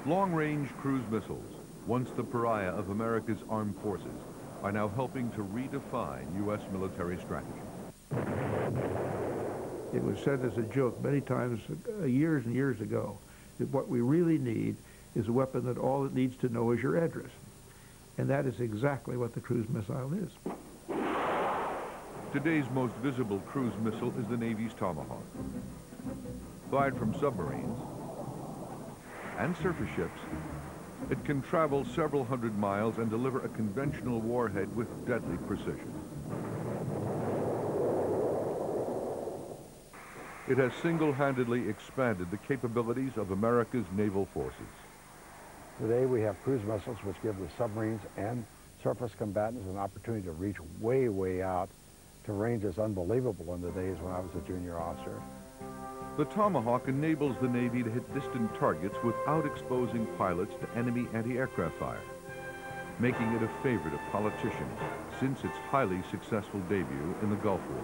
Long-range cruise missiles, once the pariah of America's armed forces, are now helping to redefine U.S. military strategy. It was said as a joke many times, years and years ago, that what we really need is a weapon that all it needs to know is your address. And that is exactly what the cruise missile is. Today's most visible cruise missile is the Navy's Tomahawk. Fired from submarines and surface ships, it can travel several hundred miles and deliver a conventional warhead with deadly precision. It has single-handedly expanded the capabilities of America's naval forces. Today we have cruise missiles which give the submarines and surface combatants an opportunity to reach way, way out to ranges unbelievable in the days when I was a junior officer. The Tomahawk enables the Navy to hit distant targets without exposing pilots to enemy anti-aircraft fire, making it a favorite of politicians since its highly successful debut in the Gulf War.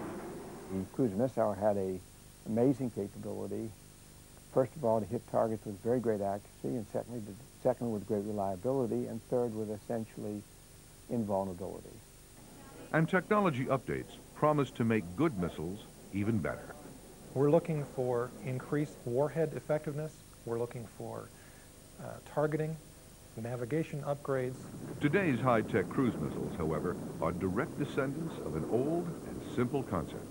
The cruise missile had an amazing capability, first of all, to hit targets with very great accuracy, and secondly with great reliability, and third with essentially invulnerability. And technology updates promise to make good missiles even better. We're looking for increased warhead effectiveness. We're looking for targeting, navigation upgrades. Today's high-tech cruise missiles, however, are direct descendants of an old and simple concept.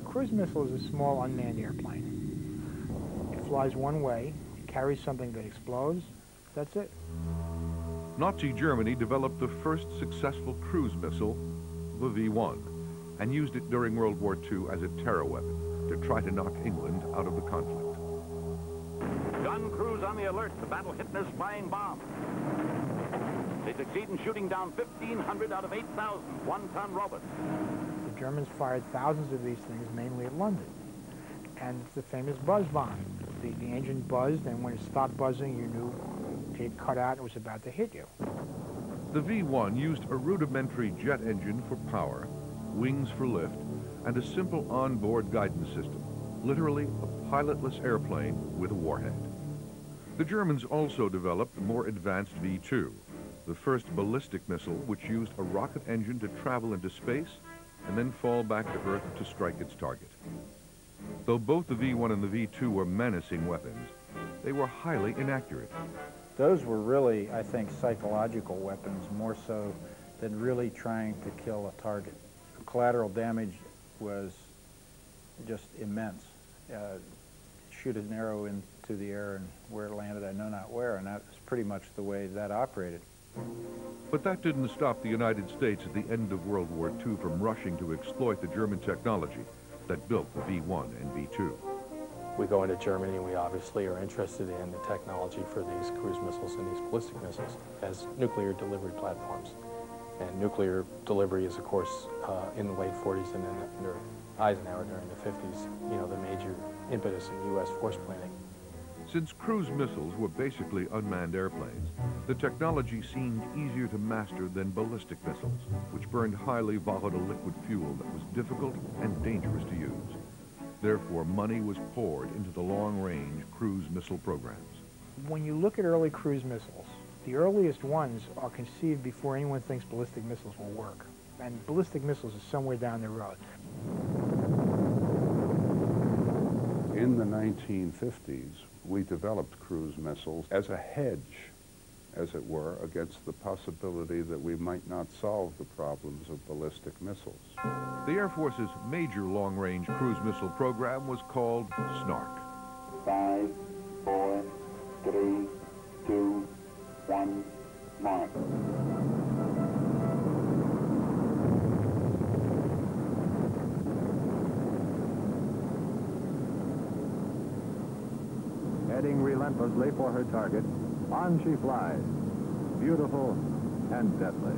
A cruise missile is a small unmanned airplane. It flies one way, it carries something that explodes, that's it. Nazi Germany developed the first successful cruise missile, the V-1, and used it during World War II as a terror weapon to try to knock England out of the conflict. Gun crews on the alert to battle Hitler's flying bomb. They succeed in shooting down 1,500 out of 8,000 one-ton robots. The Germans fired thousands of these things, mainly at London. And it's the famous buzz bomb. The engine buzzed, and when it stopped buzzing, you knew it cut out and was about to hit you. The V-1 used a rudimentary jet engine for power, wings for lift, and a simple onboard guidance system, literally a pilotless airplane with a warhead. The Germans also developed the more advanced V-2, the first ballistic missile which used a rocket engine to travel into space and then fall back to Earth to strike its target. Though both the V-1 and the V-2 were menacing weapons, they were highly inaccurate. Those were really, I think, psychological weapons, more so than really trying to kill a target. Collateral damage was just immense. Shoot an arrow into the air, and where it landed, I know not where, and that's pretty much the way that operated. But that didn't stop the United States at the end of World War II from rushing to exploit the German technology that built the V-1 and V-2. We go into Germany and we obviously are interested in the technology for these cruise missiles and these ballistic missiles as nuclear delivery platforms. And nuclear delivery is, of course, in the late 40s and then under Eisenhower during the 50s, you know, the major impetus in U.S. force planning. Since cruise missiles were basically unmanned airplanes, the technology seemed easier to master than ballistic missiles, which burned highly volatile liquid fuel that was difficult and dangerous to use. Therefore, money was poured into the long-range cruise missile programs. When you look at early cruise missiles, the earliest ones are conceived before anyone thinks ballistic missiles will work. And ballistic missiles are somewhere down the road. In the 1950s, we developed cruise missiles as a hedge, as it were, against the possibility that we might not solve the problems of ballistic missiles. The Air Force's major long-range cruise missile program was called SNARC. 5, 4, 3, 2, 1, mark. Heading relentlessly for her target, on she flies, beautiful and deadly.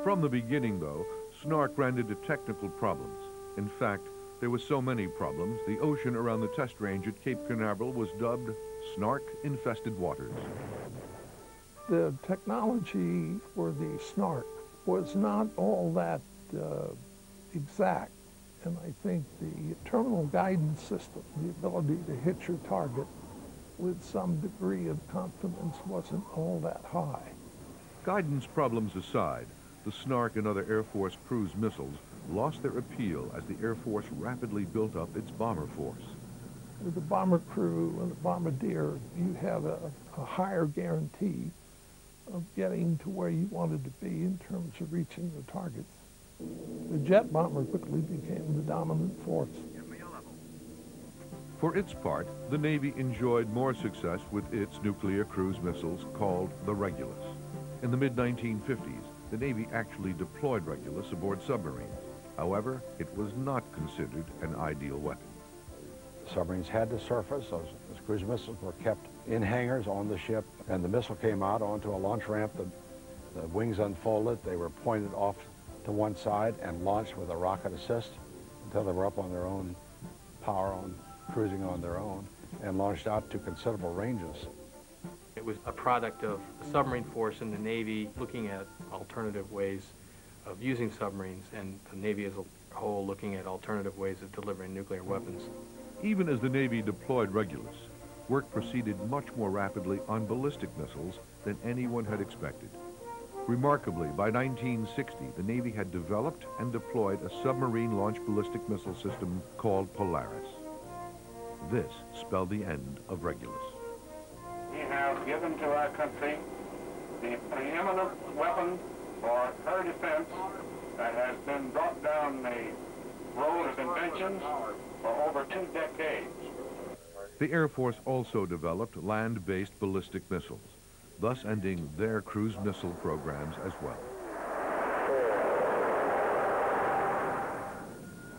From the beginning, though, SNARC ran into technical problems. In fact, there were so many problems, the ocean around the test range at Cape Canaveral was dubbed SNARC-infested waters. The technology for the SNARC was not all that exact. And I think the terminal guidance system, the ability to hit your target with some degree of confidence wasn't all that high. Guidance problems aside, the Snark and other Air Force cruise missiles lost their appeal as the Air Force rapidly built up its bomber force. With the bomber crew and the bombardier, you have a higher guarantee of getting to where you wanted to be in terms of reaching the targets. The jet bomber quickly became the dominant force. For its part, the Navy enjoyed more success with its nuclear cruise missiles called the Regulus. In the mid-1950s, the Navy actually deployed Regulus aboard submarines. However, it was not considered an ideal weapon. Submarines had to surface. Those cruise missiles were kept in hangars on the ship, and the missile came out onto a launch ramp. The wings unfolded. They were pointed off to one side and launched with a rocket assist until they were up on their own power, cruising on their own, and launched out to considerable ranges. It was a product of the submarine force and the Navy looking at alternative ways of using submarines, and the Navy as a whole looking at alternative ways of delivering nuclear weapons. Even as the Navy deployed Regulus, work proceeded much more rapidly on ballistic missiles than anyone had expected. Remarkably, by 1960, the Navy had developed and deployed a submarine-launched ballistic missile system called Polaris. This spelled the end of Regulus. We have given to our country the preeminent weapon for her defense that has been brought down the road of inventions for over 2 decades. The Air Force also developed land-based ballistic missiles, thus ending their cruise missile programs as well.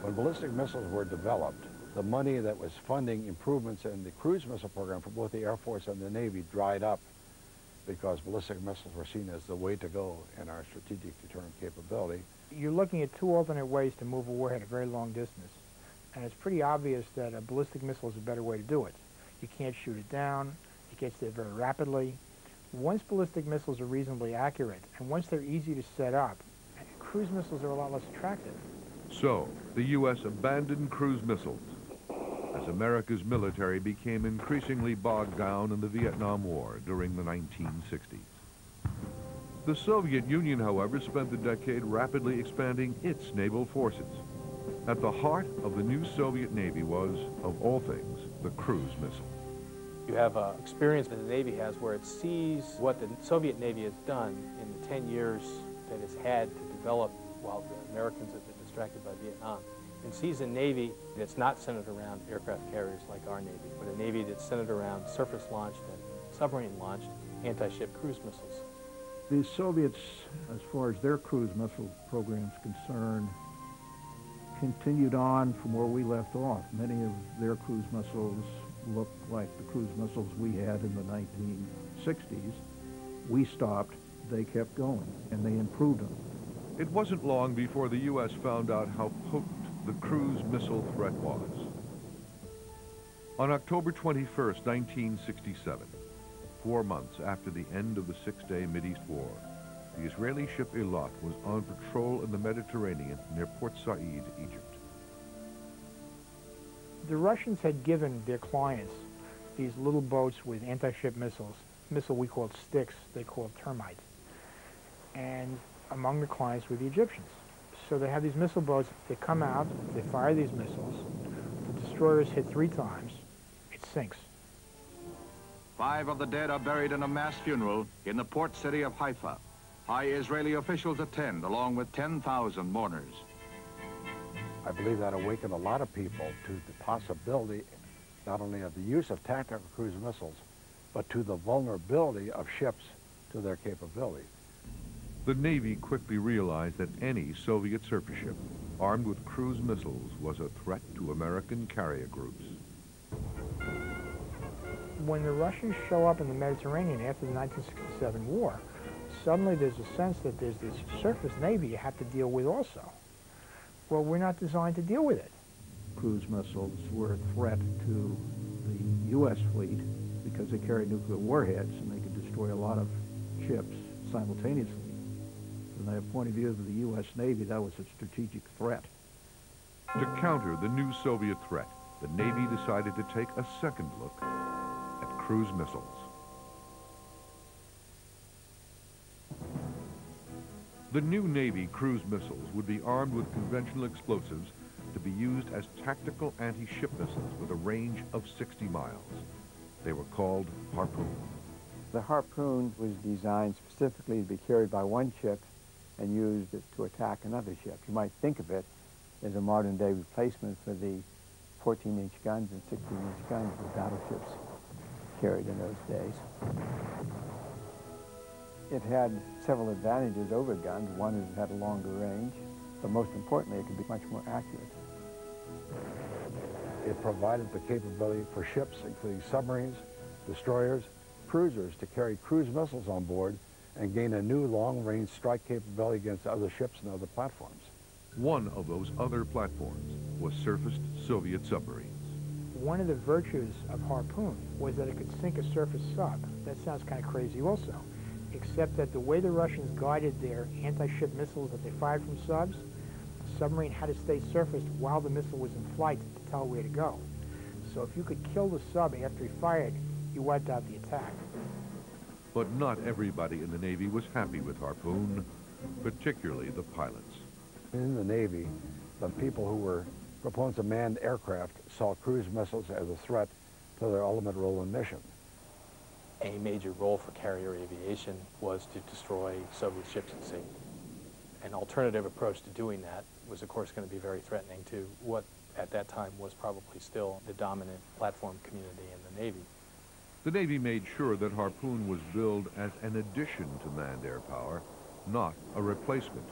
When ballistic missiles were developed, the money that was funding improvements in the cruise missile program for both the Air Force and the Navy dried up because ballistic missiles were seen as the way to go in our strategic deterrent capability. You're looking at 2 alternate ways to move a warhead a very long distance. And it's pretty obvious that a ballistic missile is a better way to do it. You can't shoot it down. It gets there very rapidly. Once ballistic missiles are reasonably accurate, and once they're easy to set up, cruise missiles are a lot less attractive. So, the U.S. abandoned cruise missiles as America's military became increasingly bogged down in the Vietnam War during the 1960s. The Soviet Union, however, spent the decade rapidly expanding its naval forces. At the heart of the new Soviet Navy was, of all things, the cruise missile. You have experience that the Navy has where it sees what the Soviet Navy has done in the 10 years that it's had to develop while the Americans have been distracted by Vietnam, and sees a Navy that's not centered around aircraft carriers like our Navy, but a Navy that's centered around surface-launched and submarine-launched anti-ship cruise missiles. The Soviets, as far as their cruise missile program is concerned, continued on from where we left off. Many of their cruise missiles look like the cruise missiles we had in the 1960s. We stopped, they kept going, and they improved them. It wasn't long before the U.S. found out how potent the cruise missile threat was. On October 21st, 1967, 4 months after the end of the 6-day Mideast War, the Israeli ship Eilat was on patrol in the Mediterranean near Port Said, Egypt. The Russians had given their clients these little boats with anti-ship missiles, missile we called sticks, they called termites. And among the clients were the Egyptians. So they have these missile boats, they come out, they fire these missiles, the destroyers hit 3 times, it sinks. 5 of the dead are buried in a mass funeral in the port city of Haifa. High Israeli officials attend along with 10,000 mourners. I believe that awakened a lot of people to the possibility not only of the use of tactical cruise missiles, but to the vulnerability of ships to their capability. The Navy quickly realized that any Soviet surface ship armed with cruise missiles was a threat to American carrier groups. When the Russians show up in the Mediterranean after the 1967 war, suddenly there's a sense that there's this surface Navy you have to deal with also. Well, we're not designed to deal with it. Cruise missiles were a threat to the U.S. fleet because they carried nuclear warheads and they could destroy a lot of ships simultaneously. From the point of view of the U.S. Navy, that was a strategic threat. To counter the new Soviet threat, the Navy decided to take a second look at cruise missiles. The new Navy cruise missiles would be armed with conventional explosives to be used as tactical anti-ship missiles with a range of 60 miles. They were called Harpoon. The Harpoon was designed specifically to be carried by one ship and used to attack another ship. You might think of it as a modern-day replacement for the 14-inch guns and 16-inch guns that battleships carried in those days. It had several advantages over guns. One is it had a longer range, but most importantly, it could be much more accurate. It provided the capability for ships, including submarines, destroyers, cruisers, to carry cruise missiles on board and gain a new long-range strike capability against other ships and other platforms. One of those other platforms was surfaced Soviet submarines. One of the virtues of Harpoon was that it could sink a surface sub. That sounds kind of crazy also, except that the way the Russians guided their anti-ship missiles that they fired from subs, the submarine had to stay surfaced while the missile was in flight to tell where to go. So if you could kill the sub after he fired, you wiped out the attack. But not everybody in the Navy was happy with Harpoon, particularly the pilots. In the Navy, the people who were proponents of manned aircraft saw cruise missiles as a threat to their ultimate role in mission. A major role for carrier aviation was to destroy Soviet ships at sea. An alternative approach to doing that was, of course, going to be very threatening to what at that time was probably still the dominant platform community in the Navy. The Navy made sure that Harpoon was billed as an addition to manned air power, not a replacement.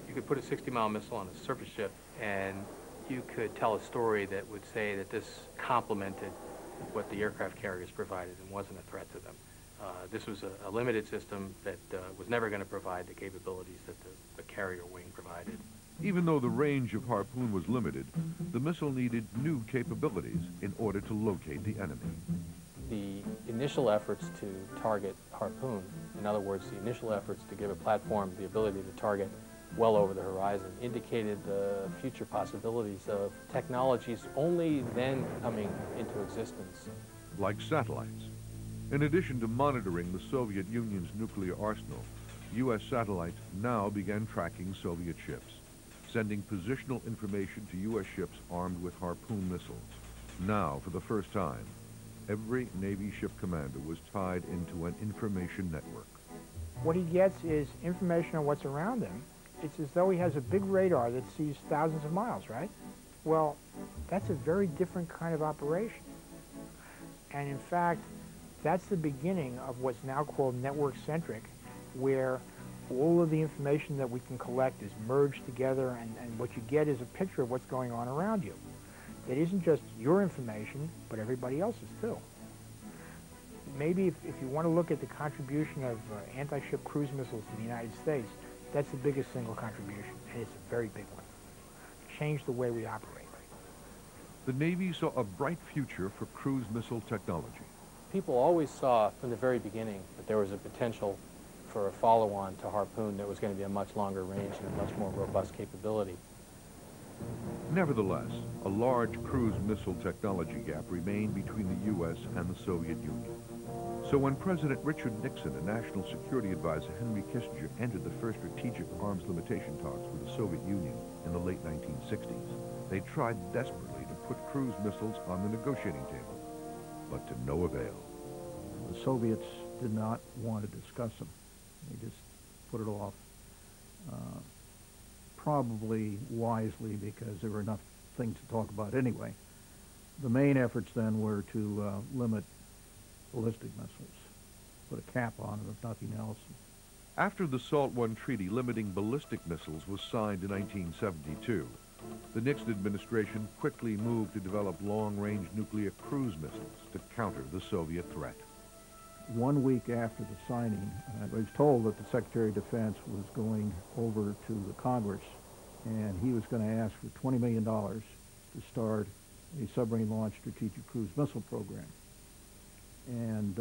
You could put a 60-mile missile on a surface ship, and you could tell a story that would say that this complemented what the aircraft carriers provided and wasn't a threat to them. This was a limited system that was never going to provide the capabilities that the carrier wing provided. Even though the range of Harpoon was limited, the missile needed new capabilities in order to locate the enemy. The initial efforts to target Harpoon, in other words, the initial efforts to give a platform the ability to target well over the horizon, indicated the future possibilities of technologies only then coming into existence. Like satellites. In addition to monitoring the Soviet Union's nuclear arsenal, U.S. satellites now began tracking Soviet ships, sending positional information to U.S. ships armed with Harpoon missiles. Now, for the first time, every Navy ship commander was tied into an information network. What he gets is information on what's around him. It's as though he has a big radar that sees thousands of miles, right? Well, that's a very different kind of operation. And in fact, that's the beginning of what's now called network-centric, where all of the information that we can collect is merged together, and what you get is a picture of what's going on around you. It isn't just your information, but everybody else's too. Maybe if you want to look at the contribution of anti-ship cruise missiles to the United States, that's the biggest single contribution, and it's a very big one. Changed the way we operate. The Navy saw a bright future for cruise missile technology. People always saw from the very beginning that there was a potential for a follow-on to Harpoon that was going to be a much longer range and a much more robust capability. Nevertheless, a large cruise missile technology gap remained between the U.S. and the Soviet Union. So when President Richard Nixon and National Security Advisor Henry Kissinger entered the first strategic arms limitation talks with the Soviet Union in the late 1960s, they tried desperately to put cruise missiles on the negotiating table, but to no avail. The Soviets did not want to discuss them. They just put it off. Probably wisely, because there were enough things to talk about anyway. The main efforts then were to limit ballistic missiles, put a cap on them, if nothing else. After the SALT I treaty limiting ballistic missiles was signed in 1972, the Nixon administration quickly moved to develop long-range nuclear cruise missiles to counter the Soviet threat. 1 week after the signing, I was told that the Secretary of Defense was going over to the Congress, and he was going to ask for $20 million to start a submarine-launched strategic cruise missile program. And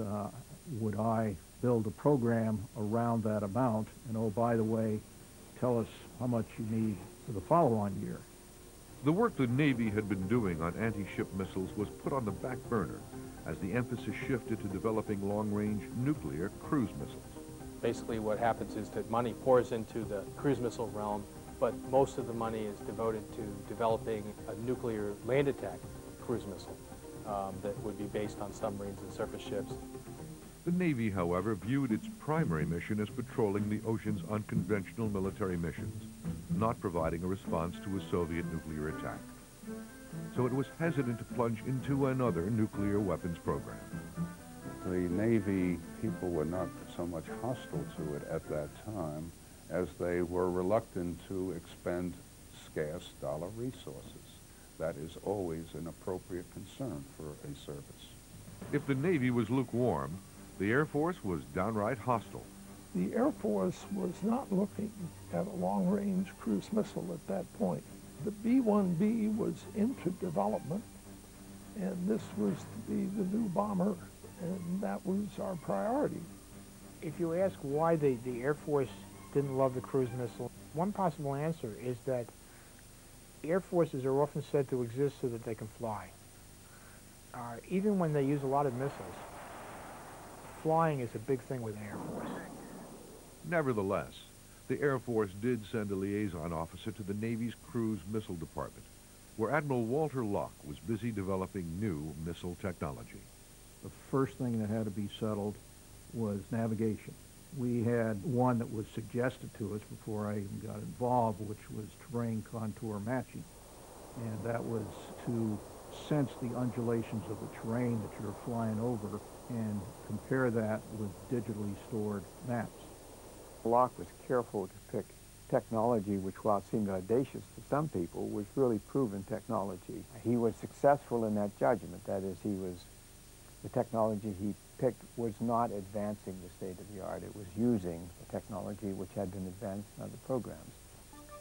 would I build a program around that amount, and oh, by the way, tell us how much you need for the follow-on year. The work the Navy had been doing on anti-ship missiles was put on the back burner as the emphasis shifted to developing long-range nuclear cruise missiles. Basically what happens is that money pours into the cruise missile realm, but most of the money is devoted to developing a nuclear land attack cruise missile that would be based on submarines and surface ships. The Navy, however, viewed its primary mission as patrolling the ocean's unconventional military missions, not providing a response to a Soviet nuclear attack. So it was hesitant to plunge into another nuclear weapons program. The Navy people were not so much hostile to it at that time as they were reluctant to expend scarce dollar resources. That is always an appropriate concern for a service. If the Navy was lukewarm, the Air Force was downright hostile. The Air Force was not looking at a long-range cruise missile at that point. The B-1B was into development, and this was to be the new bomber, and that was our priority. If you ask why the Air Force didn't love the cruise missile, one possible answer is that Air Forces are often said to exist so that they can fly. Even when they use a lot of missiles, flying is a big thing with the Air Force. Nevertheless, the Air Force did send a liaison officer to the Navy's Cruise Missile Department, where Admiral Walter Locke was busy developing new missile technology. The first thing that had to be settled was navigation. We had one that was suggested to us before I even got involved, which was terrain contour matching. And that was to sense the undulations of the terrain that you're flying over and compare that with digitally stored maps. Locke was careful to pick technology which, while it seemed audacious to some people, was really proven technology. He was successful in that judgment. That is, the technology he picked was not advancing the state of the art. It was using the technology which had been advanced in other programs.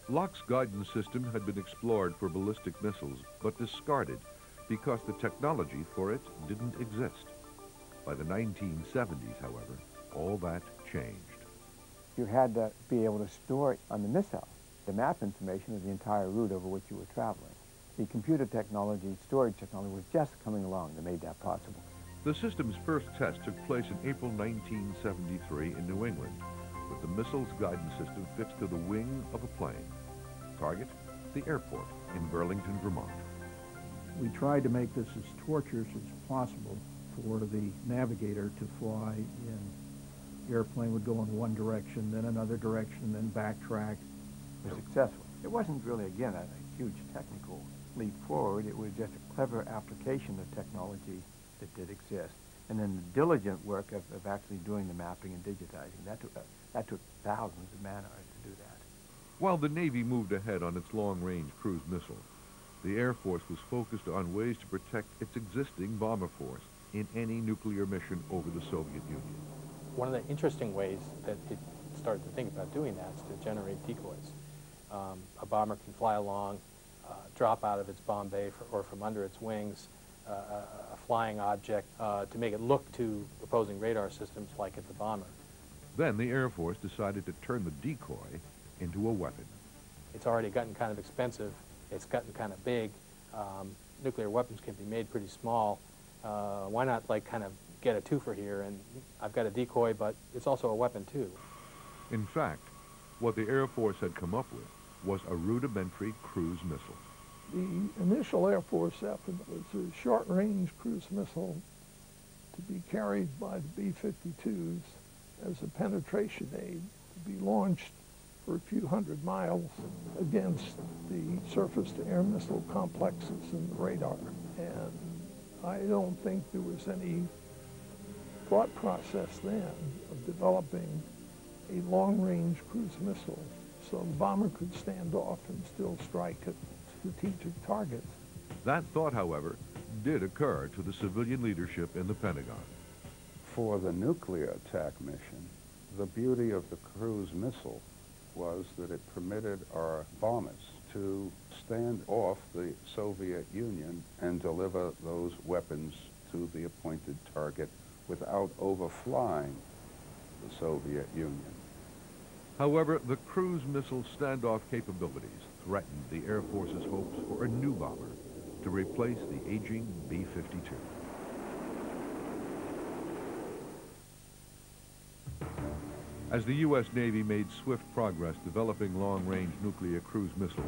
Locke's guidance system had been explored for ballistic missiles, but discarded because the technology for it didn't exist. By the 1970s, however, all that changed. You had to be able to store on the missile the map information of the entire route over which you were traveling. The computer technology, storage technology was just coming along that made that possible. The system's first test took place in April 1973 in New England, with the missile's guidance system fixed to the wing of a plane. Target, the airport in Burlington, Vermont. We tried to make this as tortuous as possible for the navigator to fly in. The airplane would go in one direction, then another direction, then backtrack. It was successful. It wasn't really, again, a huge technical leap forward. It was just a clever application of technology that did exist. And then the diligent work of actually doing the mapping and digitizing. That took thousands of man hours to do that. While the Navy moved ahead on its long-range cruise missile, the Air Force was focused on ways to protect its existing bomber force in any nuclear mission over the Soviet Union. One of the interesting ways that it started to think about doing that is to generate decoys. A bomber can fly along, drop out of its bomb bay or from under its wings, a flying object to make it look to opposing radar systems like it's a bomber. Then the Air Force decided to turn the decoy into a weapon. It's already gotten kind of expensive. It's gotten kind of big. Nuclear weapons can be made pretty small. Why not kind of get a twofer here? And I've got a decoy, but it's also a weapon too. In fact, what the Air Force had come up with was a rudimentary cruise missile. The initial Air Force effort was a short-range cruise missile to be carried by the B-52s as a penetration aid, to be launched for a few hundred miles against the surface-to-air missile complexes in the radar. And I don't think there was any thought process then of developing a long-range cruise missile so the bomber could stand off and still strike at strategic targets. That thought, however, did occur to the civilian leadership in the Pentagon. For the nuclear attack mission, the beauty of the cruise missile was that it permitted our bombers to stand off the Soviet Union and deliver those weapons to the appointed target without overflying the Soviet Union. However, the cruise missile standoff capabilities threatened the Air Force's hopes for a new bomber to replace the aging B-52. As the U.S. Navy made swift progress developing long-range nuclear cruise missiles,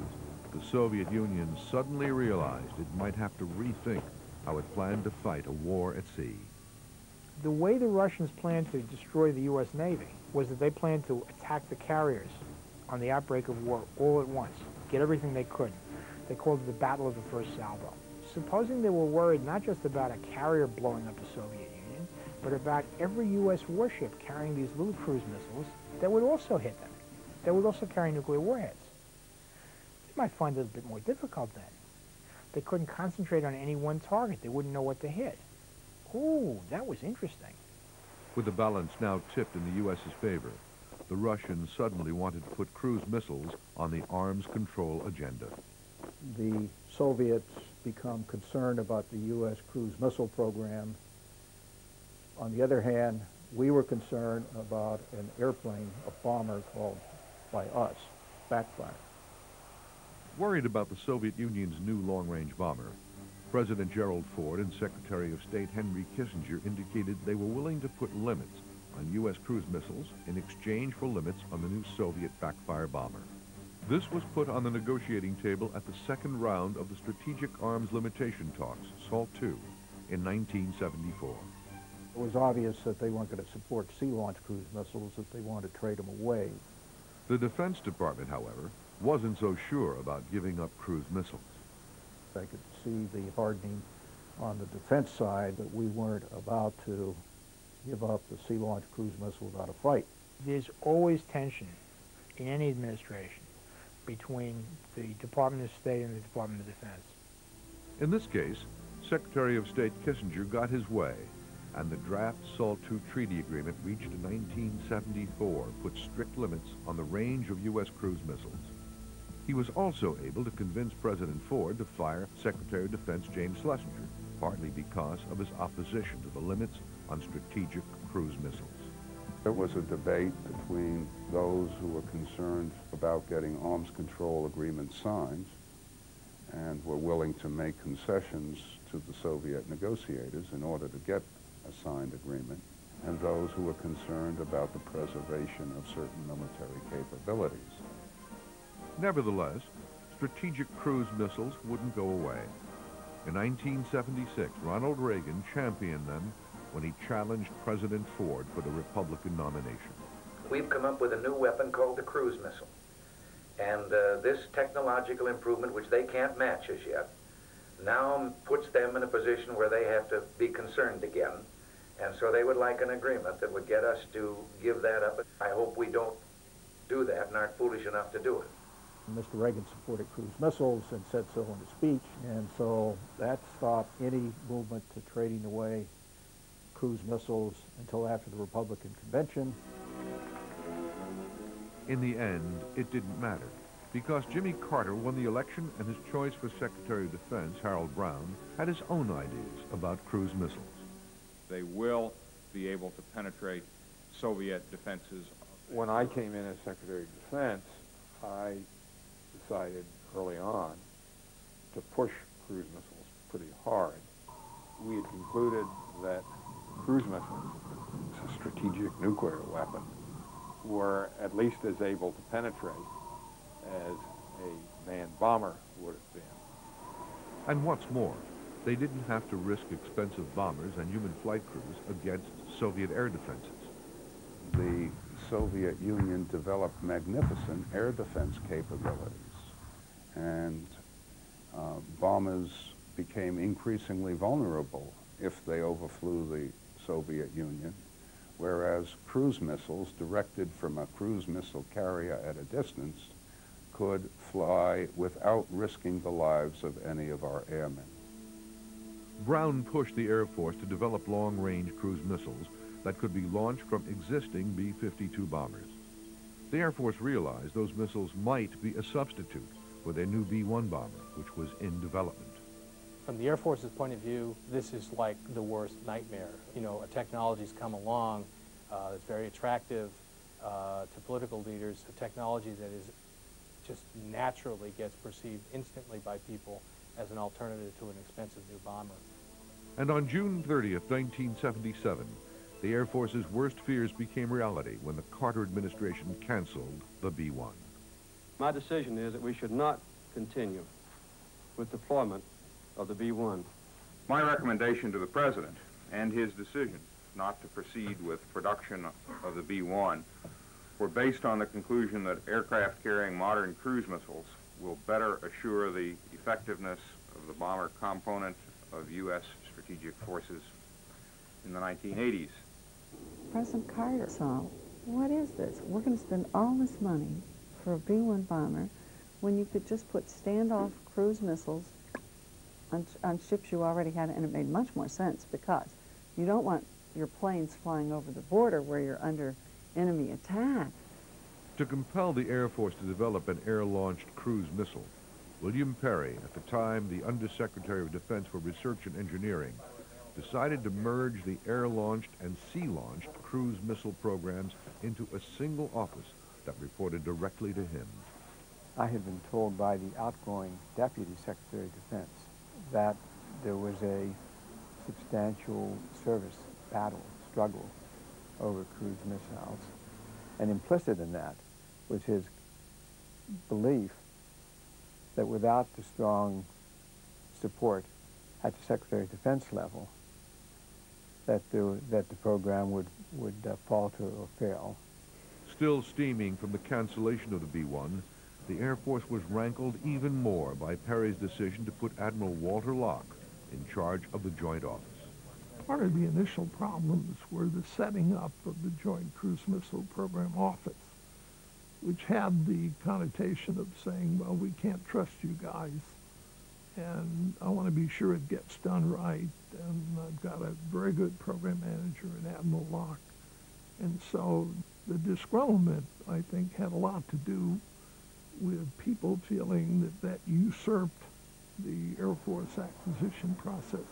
the Soviet Union suddenly realized it might have to rethink how it planned to fight a war at sea. The way the Russians planned to destroy the U.S. Navy was that they planned to attack the carriers on the outbreak of war all at once, get everything they could. They called it the Battle of the First Salvo. Supposing they were worried not just about a carrier blowing up the Soviet Union, but about every U.S. warship carrying these little cruise missiles that would also hit them, that would also carry nuclear warheads. They might find it a bit more difficult then. They couldn't concentrate on any one target. They wouldn't know what to hit. Ooh, that was interesting. With the balance now tipped in the U.S.'s favor, the Russians suddenly wanted to put cruise missiles on the arms control agenda. The Soviets become concerned about the U.S. cruise missile program. On the other hand, we were concerned about an airplane, a bomber called by us, Backfire. Worried about the Soviet Union's new long-range bomber, President Gerald Ford and Secretary of State Henry Kissinger indicated they were willing to put limits on U.S. cruise missiles in exchange for limits on the new Soviet Backfire bomber. This was put on the negotiating table at the second round of the Strategic Arms Limitation Talks, SALT II, in 1974. It was obvious that they weren't going to support sea-launched cruise missiles, that they wanted to trade them away. The Defense Department, however, wasn't so sure about giving up cruise missiles. I could see the hardening on the defense side that we weren't about to give up the sea-launched cruise missile without a fight. There's always tension in any administration between the Department of State and the Department of Defense. In this case, Secretary of State Kissinger got his way, and the draft SALT II treaty agreement reached in 1974 put strict limits on the range of U.S. cruise missiles. He was also able to convince President Ford to fire Secretary of Defense James Schlesinger, partly because of his opposition to the limits on strategic cruise missiles. There was a debate between those who were concerned about getting arms control agreements signed and were willing to make concessions to the Soviet negotiators in order to get a signed agreement, and those who were concerned about the preservation of certain military capabilities. Nevertheless, strategic cruise missiles wouldn't go away. In 1976, Ronald Reagan championed them when he challenged President Ford for the Republican nomination. We've come up with a new weapon called the cruise missile. And this technological improvement, which they can't match as yet, now puts them in a position where they have to be concerned again. And so they would like an agreement that would get us to give that up. I hope we don't do that and aren't foolish enough to do it. Mr. Reagan supported cruise missiles and said so in his speech, and so that stopped any movement to trading away cruise missiles until after the Republican convention. In the end, it didn't matter, because Jimmy Carter won the election and his choice for Secretary of Defense, Harold Brown, had his own ideas about cruise missiles. They will be able to penetrate Soviet defenses. When I came in as Secretary of Defense, I decided early on to push cruise missiles pretty hard. We had concluded that cruise missiles, a strategic nuclear weapon, were at least as able to penetrate as a manned bomber would have been. And what's more, they didn't have to risk expensive bombers and human flight crews against Soviet air defenses. The Soviet Union developed magnificent air defense capabilities, and bombers became increasingly vulnerable if they overflew the Soviet Union, whereas cruise missiles directed from a cruise missile carrier at a distance could fly without risking the lives of any of our airmen. Brown pushed the Air Force to develop long-range cruise missiles that could be launched from existing B-52 bombers. The Air Force realized those missiles might be a substitute for their new B-1 bomber, which was in development. From the Air Force's point of view, this is like the worst nightmare. You know, a technology's come along that's very attractive to political leaders, a technology that is just naturally gets perceived instantly by people as an alternative to an expensive new bomber. And on June 30th, 1977, the Air Force's worst fears became reality when the Carter administration canceled the B-1. My decision is that we should not continue with deployment of the B-1. My recommendation to the President and his decision not to proceed with production of the B-1 were based on the conclusion that aircraft carrying modern cruise missiles will better assure the effectiveness of the bomber component of U.S. strategic forces in the 1980s. President Carter saw, what is this? We're going to spend all this money for a B-1 bomber when you could just put standoff cruise missiles on ships you already had, and it made much more sense because you don't want your planes flying over the border where you're under enemy attack. To compel the Air Force to develop an air-launched cruise missile, William Perry, at the time the Undersecretary of Defense for Research and Engineering, decided to merge the air-launched and sea-launched cruise missile programs into a single office that reported directly to him. I had been told by the outgoing Deputy Secretary of Defense that there was a substantial service battle, struggle over cruise missiles. And implicit in that was his belief that without the strong support at the Secretary of Defense level, that the program would falter or fail. Still steaming from the cancellation of the B-1, the Air Force was rankled even more by Perry's decision to put Admiral Walter Locke in charge of the Joint Office. Part of the initial problems were the setting up of the Joint Cruise Missile Program Office, which had the connotation of saying, well, we can't trust you guys, and I want to be sure it gets done right, and I've got a very good program manager in Admiral Locke. And so the disgruntlement, I think, had a lot to do with people feeling that usurped the Air Force acquisition process.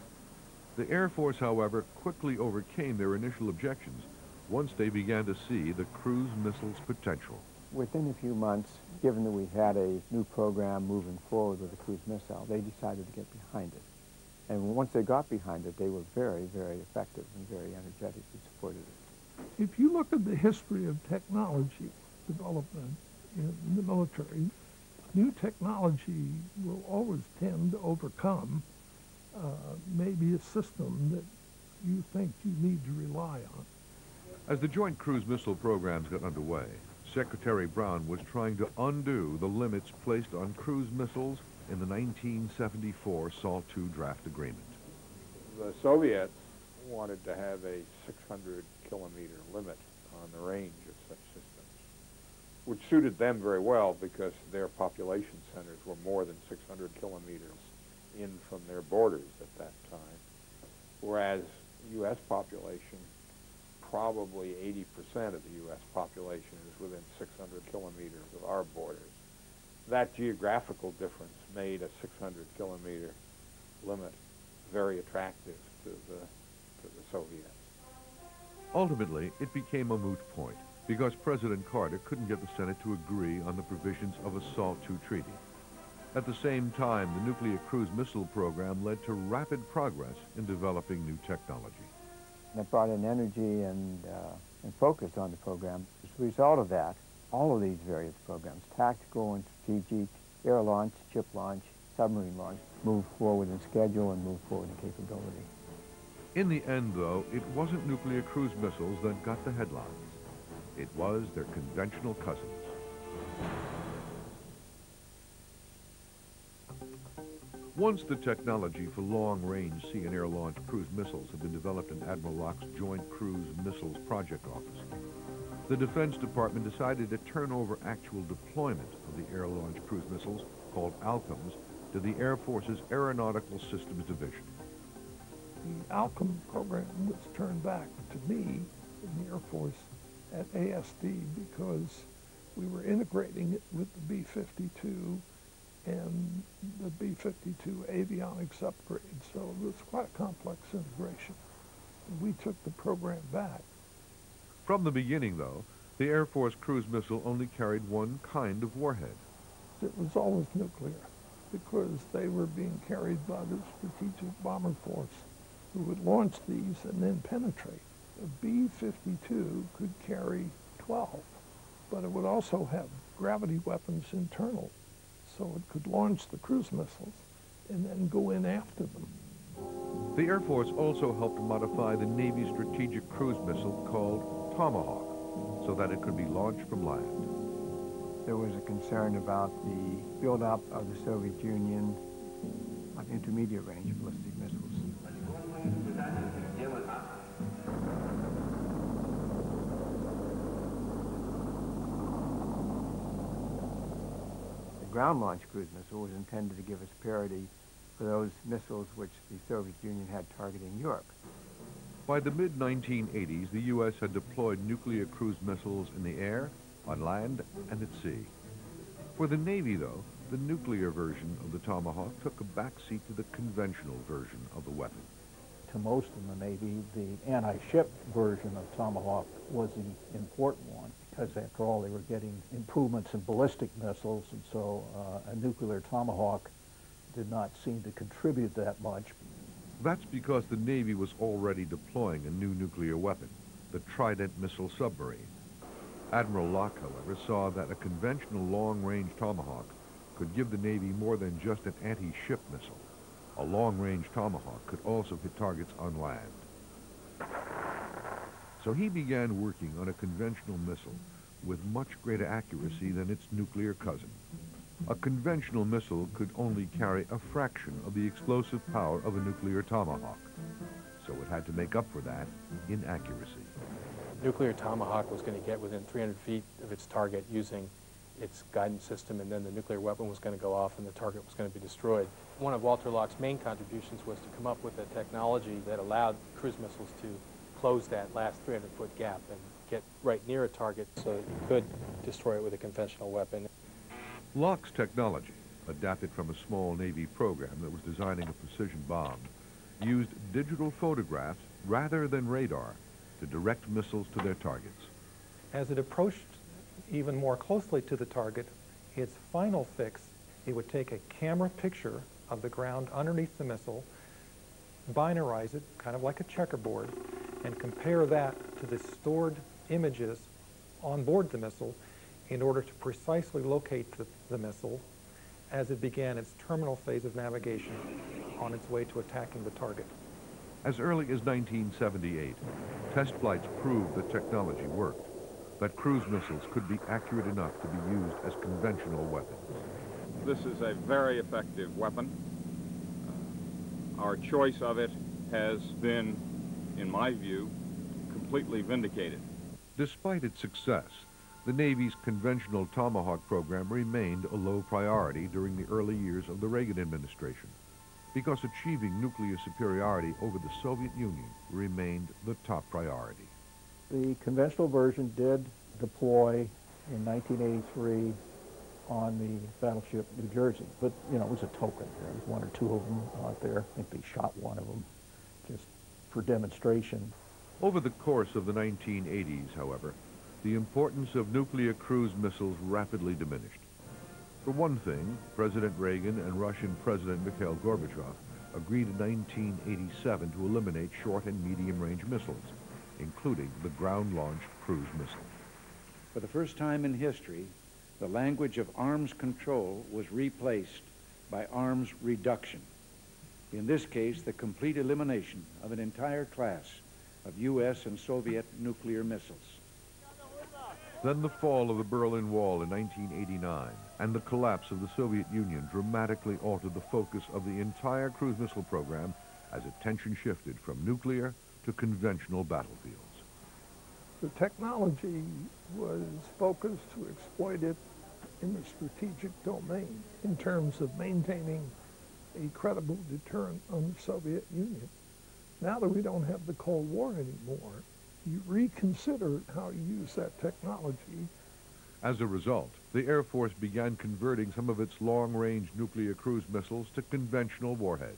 The Air Force, however, quickly overcame their initial objections once they began to see the cruise missile's potential. Within a few months, given that we had a new program moving forward with the cruise missile, they decided to get behind it. And once they got behind it, they were very, very effective and very energetically supported it. If you look at the history of technology development in the military, new technology will always tend to overcome maybe a system that you think you need to rely on. As the Joint Cruise Missile programs got underway, Secretary Brown was trying to undo the limits placed on cruise missiles in the 1974 SALT II draft agreement. The Soviets wanted to have a 600-kilometer limit on the range of such systems, which suited them very well because their population centers were more than 600 kilometers in from their borders at that time, whereas U.S. population, probably 80% of the U.S. population is within 600 kilometers of our borders. That geographical difference made a 600-kilometer limit very attractive to the Soviets. Ultimately, it became a moot point because President Carter couldn't get the Senate to agree on the provisions of a SALT II treaty. At the same time, the nuclear cruise missile program led to rapid progress in developing new technology. That brought in energy and focus on the program. As a result of that, all of these various programs, tactical and strategic, air launch, ship launch, submarine launch, moved forward in schedule and moved forward in capability. In the end, though, it wasn't nuclear cruise missiles that got the headlines. It was their conventional cousins. Once the technology for long-range sea and air-launched cruise missiles had been developed in Admiral Locke's Joint Cruise Missiles Project Office, the Defense Department decided to turn over actual deployment of the air-launched cruise missiles, called ALCMs, to the Air Force's Aeronautical Systems Division. The ALCM program was turned back to me in the Air Force at ASD because we were integrating it with the B-52 and the B-52 avionics upgrade, so it was quite a complex integration. And we took the program back. From the beginning, though, the Air Force cruise missile only carried one kind of warhead, it was always nuclear, because they were being carried by the Strategic Bomber Force, who would launch these and then penetrate. A B-52 could carry 12, but it would also have gravity weapons internal, so it could launch the cruise missiles and then go in after them. The Air Force also helped modify the Navy's strategic cruise missile called Tomahawk so that it could be launched from land. There was a concern about the buildup of the Soviet Union of intermediate range ballistic missiles. The ground-launched cruise missile was intended to give us parity for those missiles which the Soviet Union had targeting Europe. By the mid-1980s, the U.S. had deployed nuclear cruise missiles in the air, on land, and at sea. For the Navy, though, the nuclear version of the Tomahawk took a backseat to the conventional version of the weapon. To most in the Navy, the anti-ship version of Tomahawk was the important one, because after all, they were getting improvements in ballistic missiles, and so a nuclear Tomahawk did not seem to contribute that much. That's because the Navy was already deploying a new nuclear weapon, the Trident missile submarine. Admiral Locke, however, saw that a conventional long-range Tomahawk could give the Navy more than just an anti-ship missile. A long-range Tomahawk could also hit targets on land. So he began working on a conventional missile with much greater accuracy than its nuclear cousin. A conventional missile could only carry a fraction of the explosive power of a nuclear Tomahawk, so it had to make up for that in accuracy. Nuclear Tomahawk was going to get within 300 feet of its target using its guidance system, and then the nuclear weapon was going to go off and the target was going to be destroyed. One of Walter Locke's main contributions was to come up with a technology that allowed cruise missiles to close that last 300-foot gap and get right near a target so that you could destroy it with a conventional weapon. Locke's technology, adapted from a small Navy program that was designing a precision bomb, used digital photographs rather than radar to direct missiles to their targets. As it approached even more closely to the target, its final fix, it would take a camera picture of the ground underneath the missile, binarize it, kind of like a checkerboard, and compare that to the stored images on board the missile in order to precisely locate the missile as it began its terminal phase of navigation on its way to attacking the target. As early as 1978, test flights proved the technology worked, that cruise missiles could be accurate enough to be used as conventional weapons. This is a very effective weapon. Our choice of it has been, in my view, completely vindicated. Despite its success, the Navy's conventional Tomahawk program remained a low priority during the early years of the Reagan administration, because achieving nuclear superiority over the Soviet Union remained the top priority. The conventional version did deploy in 1983 on the battleship New Jersey, but it was a token. There was one or two of them out there. I think they shot one of them just for demonstration. Over the course of the 1980s, however, the importance of nuclear cruise missiles rapidly diminished. For one thing, President Reagan and Russian President Mikhail Gorbachev agreed in 1987 to eliminate short and medium-range missiles, including the ground-launched cruise missile. For the first time in history, the language of arms control was replaced by arms reduction. In this case, the complete elimination of an entire class of U.S. and Soviet nuclear missiles. Then the fall of the Berlin Wall in 1989 and the collapse of the Soviet Union dramatically altered the focus of the entire cruise missile program as attention shifted from nuclear to conventional battlefields. The technology was focused to exploit it in the strategic domain in terms of maintaining a credible deterrent on the Soviet Union. Now that we don't have the Cold War anymore, you reconsider how you use that technology. As a result, the Air Force began converting some of its long-range nuclear cruise missiles to conventional warheads,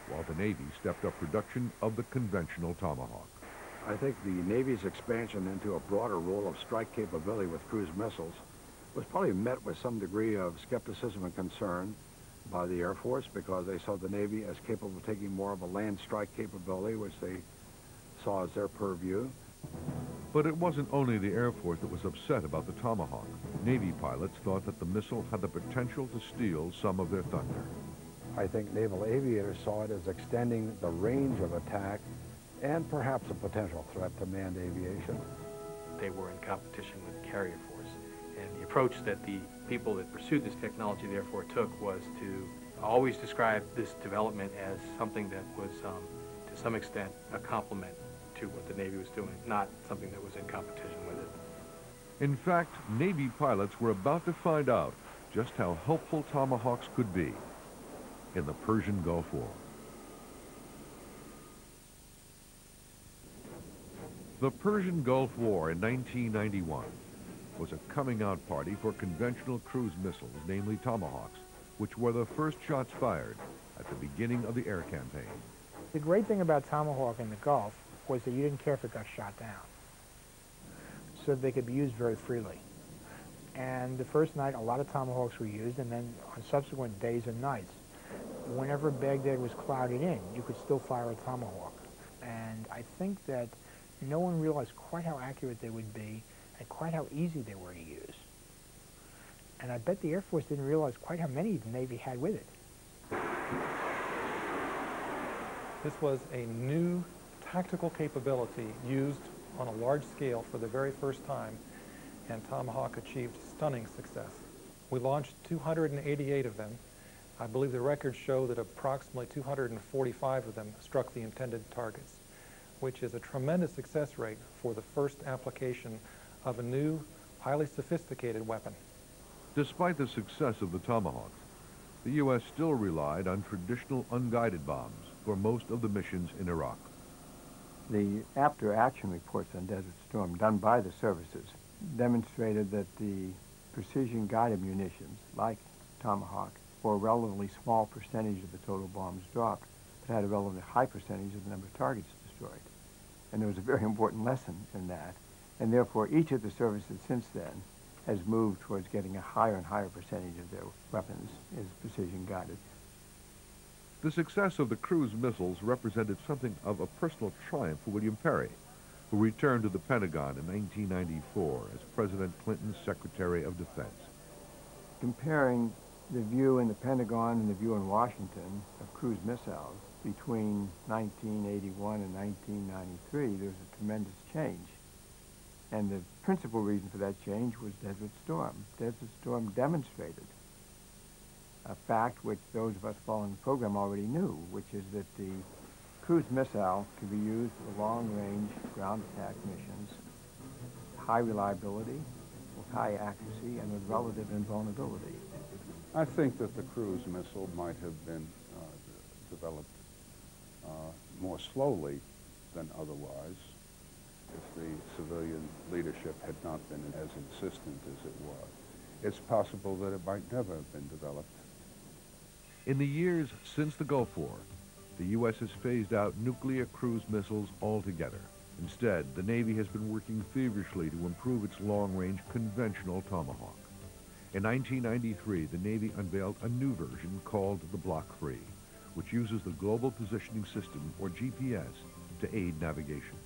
while the Navy stepped up production of the conventional Tomahawk. I think the Navy's expansion into a broader role of strike capability with cruise missiles was probably met with some degree of skepticism and concern by the Air Force because they saw the Navy as capable of taking more of a land strike capability, which they saw as their purview. But it wasn't only the Air Force that was upset about the Tomahawk. Navy pilots thought that the missile had the potential to steal some of their thunder. I think naval aviators saw it as extending the range of attack and perhaps a potential threat to manned aviation. They were in competition with the carrier force. And the approach that the people that pursued this technology therefore took was to always describe this development as something that was, to some extent, a complement to what the Navy was doing, not something that was in competition with it. In fact, Navy pilots were about to find out just how helpful Tomahawks could be in the Persian Gulf War. The Persian Gulf War in 1991 was a coming-out party for conventional cruise missiles, namely Tomahawks, which were the first shots fired at the beginning of the air campaign. The great thing about Tomahawk in the Gulf was that you didn't care if it got shot down, so they could be used very freely. And the first night, a lot of Tomahawks were used, and then on subsequent days and nights, whenever Baghdad was clouded in, you could still fire a Tomahawk. And I think that no one realized quite how accurate they would be and quite how easy they were to use. And I bet the Air Force didn't realize quite how many the Navy had with it. This was a new tactical capability used on a large scale for the very first time, and Tomahawk achieved stunning success. We launched 288 of them. I believe the records show that approximately 245 of them struck the intended targets, which is a tremendous success rate for the first application of a new, highly sophisticated weapon. Despite the success of the Tomahawks, the U.S. still relied on traditional unguided bombs for most of the missions in Iraq. The after-action reports on Desert Storm done by the services demonstrated that the precision-guided munitions, like Tomahawk, were a relatively small percentage of the total bombs dropped, but had a relatively high percentage of the number of targets destroyed. And there was a very important lesson in that. And therefore, each of the services since then has moved towards getting a higher and higher percentage of their weapons as precision-guided. The success of the cruise missiles represented something of a personal triumph for William Perry, who returned to the Pentagon in 1994 as President Clinton's Secretary of Defense. Comparing the view in the Pentagon and the view in Washington of cruise missiles between 1981 and 1993, there was a tremendous change. And the principal reason for that change was Desert Storm. Desert Storm demonstrated a fact which those of us following the program already knew, which is that the cruise missile can be used for long-range ground attack missions, high reliability, with high accuracy, and with relative invulnerability. I think that the cruise missile might have been developed more slowly than otherwise if the civilian leadership had not been as insistent as it was. It's possible that it might never have been developed. In the years since the Gulf War, the U.S. has phased out nuclear cruise missiles altogether. Instead, the Navy has been working feverishly to improve its long-range conventional Tomahawk. In 1993, the Navy unveiled a new version called the Block 3, which uses the Global Positioning System, or GPS, to aid navigation.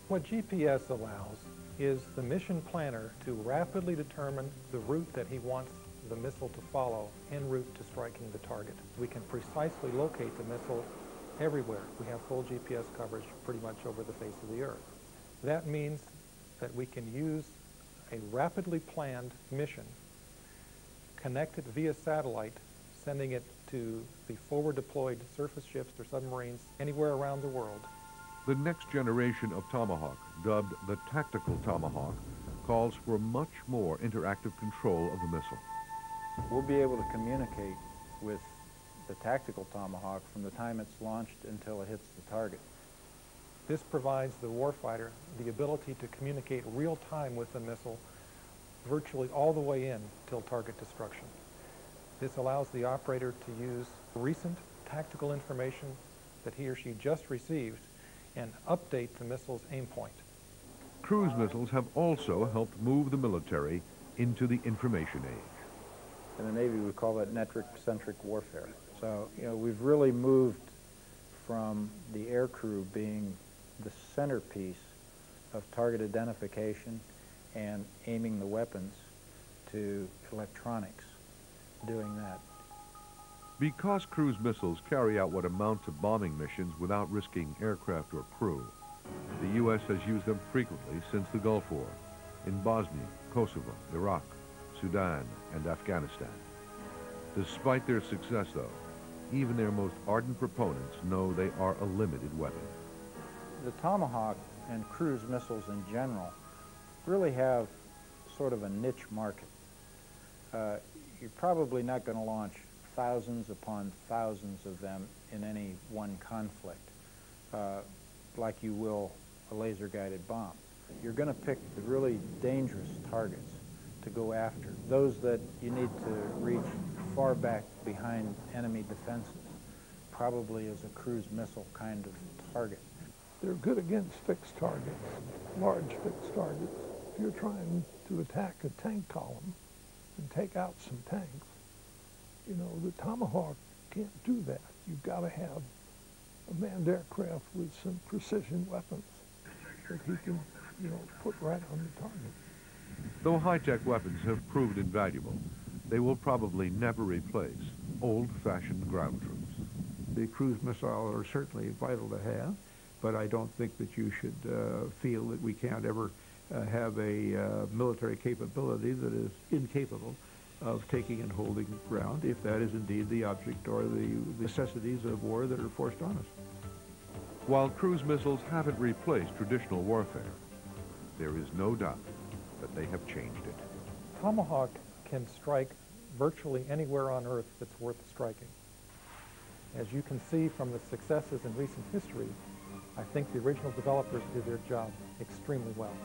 What GPS allows is the mission planner to rapidly determine the route that he wants the missile to follow en route to striking the target. We can precisely locate the missile everywhere. We have full GPS coverage pretty much over the face of the Earth. That means that we can use a rapidly planned mission, connect it via satellite, sending it to the forward deployed surface ships or submarines anywhere around the world. The next generation of Tomahawk, dubbed the Tactical Tomahawk, calls for much more interactive control of the missile. We'll be able to communicate with the Tactical Tomahawk from the time it's launched until it hits the target. This provides the warfighter the ability to communicate real-time with the missile virtually all the way in till target destruction. This allows the operator to use recent tactical information that he or she just received and update the missile's aim point. Cruise missiles have also helped move the military into the information age. In the Navy, we call that metric-centric warfare. So, you know, we've really moved from the air crew being the centerpiece of target identification and aiming the weapons to electronics doing that. Because cruise missiles carry out what amount to bombing missions without risking aircraft or crew, the U.S. has used them frequently since the Gulf War in Bosnia, Kosovo, Iraq, Sudan, and Afghanistan. Despite their success, though, even their most ardent proponents know they are a limited weapon. The Tomahawk and cruise missiles in general really have sort of a niche market. You're probably not going to launch thousands upon thousands of them in any one conflict, like you will a laser-guided bomb. You're going to pick the really dangerous targets to go after, those that you need to reach far back behind enemy defenses, probably as a cruise missile kind of target. They're good against fixed targets, large fixed targets. If you're trying to attack a tank column and take out some tanks, you know, the Tomahawk can't do that. You've got to have a manned aircraft with some precision weapons that he can, you know, put right on the target. Though high-tech weapons have proved invaluable, they will probably never replace old-fashioned ground troops. The cruise missile are certainly vital to have, but I don't think that you should feel that we can't ever have a military capability that is incapable of taking and holding ground, if that is indeed the object or the necessities of war that are forced on us. While cruise missiles haven't replaced traditional warfare, there is no doubt that they have changed it. Tomahawk can strike virtually anywhere on Earth that's worth striking. As you can see from the successes in recent history, I think the original developers did their job extremely well.